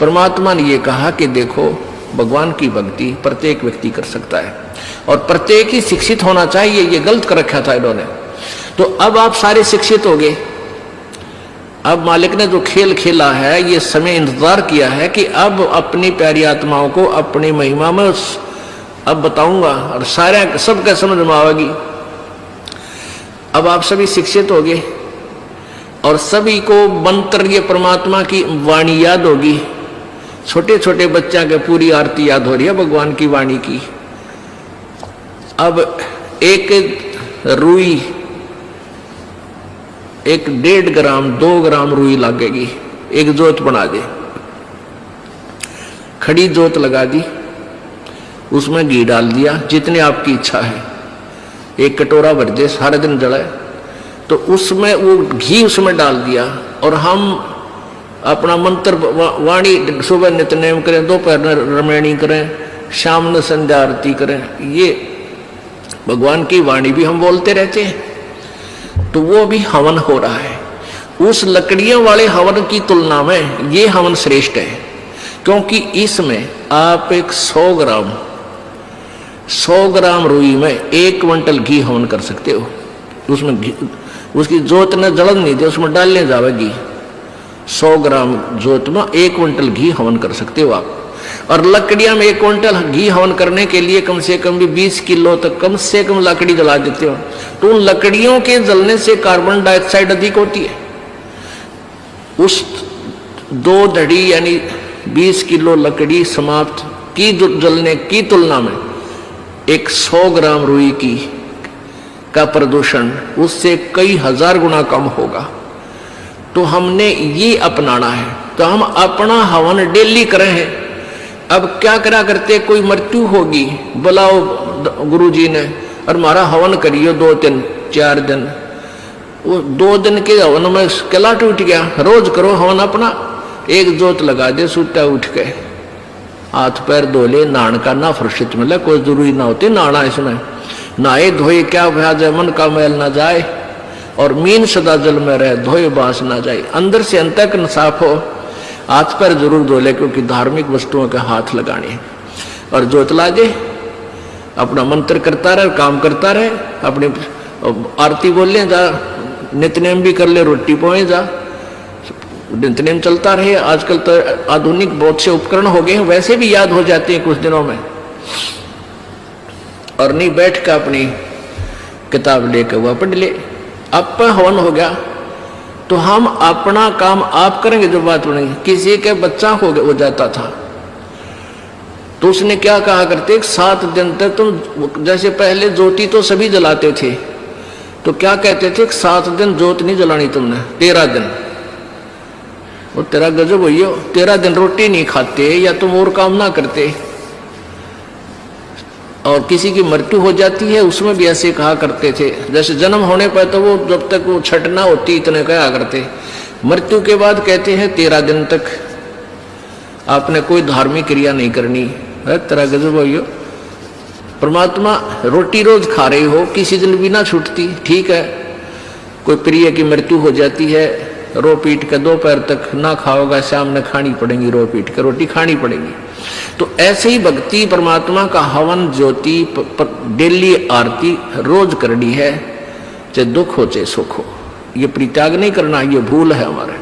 परमात्मा ने ये कहा कि देखो भगवान की भक्ति प्रत्येक व्यक्ति कर सकता है और प्रत्येक ही शिक्षित होना चाहिए, ये गलत कर रखा था इन्होंने। तो अब आप सारे शिक्षित हो गए। अब मालिक ने जो खेल खेला है, ये समय इंतजार किया है कि अब अपनी प्यारी आत्माओं को अपनी महिमा में अब बताऊंगा और सारे सबका समझ में आएगी। अब आप सभी शिक्षित हो गए और सभी को मंत्र ये परमात्मा की वाणी याद होगी। छोटे छोटे बच्चा के पूरी आरती याद हो रही है भगवान की वाणी की। अब एक रुई, एक 1.5 ग्राम 2 ग्राम रुई लगेगी, एक जोत बना दे, खड़ी जोत लगा दी, उसमें घी डाल दिया जितनी आपकी इच्छा है, एक कटोरा भर दे, सारे दिन जलाए, तो उसमें वो घी उसमें डाल दिया और हम अपना मंत्र वाणी सुबह नित्यनेम करें, दोपहर रमैणी करें, शाम में संध्या आरती करें, ये भगवान की वाणी भी हम बोलते रहते हैं, तो वो भी हवन हो रहा है। उस लकड़ियों वाले हवन की तुलना में ये हवन श्रेष्ठ है, क्योंकि इसमें आप एक 100 ग्राम रुई में 1 क्विंटल घी हवन कर सकते हो। उसमें घी, उसकी जोत ने जलन नहीं दे, उसमें डालने जाएगी। 100 ग्राम जोत में 1 क्विंटल घी हवन कर सकते हो आप। और लकड़ियां में 1 क्विंटल घी हवन करने के लिए कम से कम भी 20 किलो तक कम से कम लकड़ी जला देते हो, तो उन लकड़ियों के जलने से कार्बन डाइऑक्साइड अधिक होती है। उस 2 धड़ी यानी 20 किलो लकड़ी समाप्त की जलने की तुलना में एक 100 ग्राम रुई की का प्रदूषण उससे कई हजार गुना कम होगा। तो हमने ये अपनाना है, तो हम अपना हवन डेली करें हैं। अब क्या करा करते, कोई मृत्यु होगी, बुलाओ गुरुजी ने और हमारा हवन करियो 2 दिन 4 दिन, वो 2 दिन के हवन में किला टूट गया। रोज करो हवन अपना, एक जोत लगा दे, सुता उठ के हाथ पैर धो ले, नहान का ना फुर्सत मिले, कोई जरूरी ना होती नहाना, इसमें नहाए धोए क्या भ्याज है, मन का मैल ना जाए और मीन सदा जल में रहे, धोए बांस ना जाए। अंदर से अंत तक साफ हो, हाथ पैर जरूर धो ले, क्योंकि धार्मिक वस्तुओं के हाथ लगाने। और जोत ला दे, अपना मंत्र करता रहे, काम करता रहे, अपनी आरती बोल ले, जा नित्यनेम भी कर ले, रोटी पोए जा, नित्यनेम चलता रहे। आजकल तो आधुनिक बहुत से उपकरण हो गए हैं, वैसे भी याद हो जाते हैं कुछ दिनों में। और नहीं बैठ कर अपनी किताब लेकर वह पढ़ ले। अब हवन हो गया तो हम अपना काम आप करेंगे, जो बात बनेगी। किसी के बच्चा हो जाता था तो उसने क्या कहा करते, 7 दिन तक तुम, जैसे पहले ज्योति तो सभी जलाते थे, तो क्या कहते थे, 7 दिन ज्योत नहीं जलानी तुमने, 13 दिन। वो तेरा गजब भैया, 13 दिन रोटी नहीं खाते या तुम और काम ना करते। और किसी की मृत्यु हो जाती है उसमें भी ऐसे कहा करते थे, जैसे जन्म होने पर तो वो जब तक वो छठ ना होती इतने कहा करते, मृत्यु के बाद कहते हैं 13 दिन तक आपने कोई धार्मिक क्रिया नहीं करनी है। तेरा गजब हो, परमात्मा रोटी रोज खा रही हो, किसी दिन भी ना छूटती, ठीक है। कोई प्रिय की मृत्यु हो जाती है, रो पीट के दोपहर तक ना खाओगा, शाम में खानी पड़ेगी, रो पीट के रोटी खानी पड़ेगी। तो ऐसे ही भक्ति परमात्मा का हवन ज्योति डेली आरती रोज करनी है, चाहे दुख हो चाहे सुख हो। ये परित्याग नहीं करना, ये भूल है हमारा।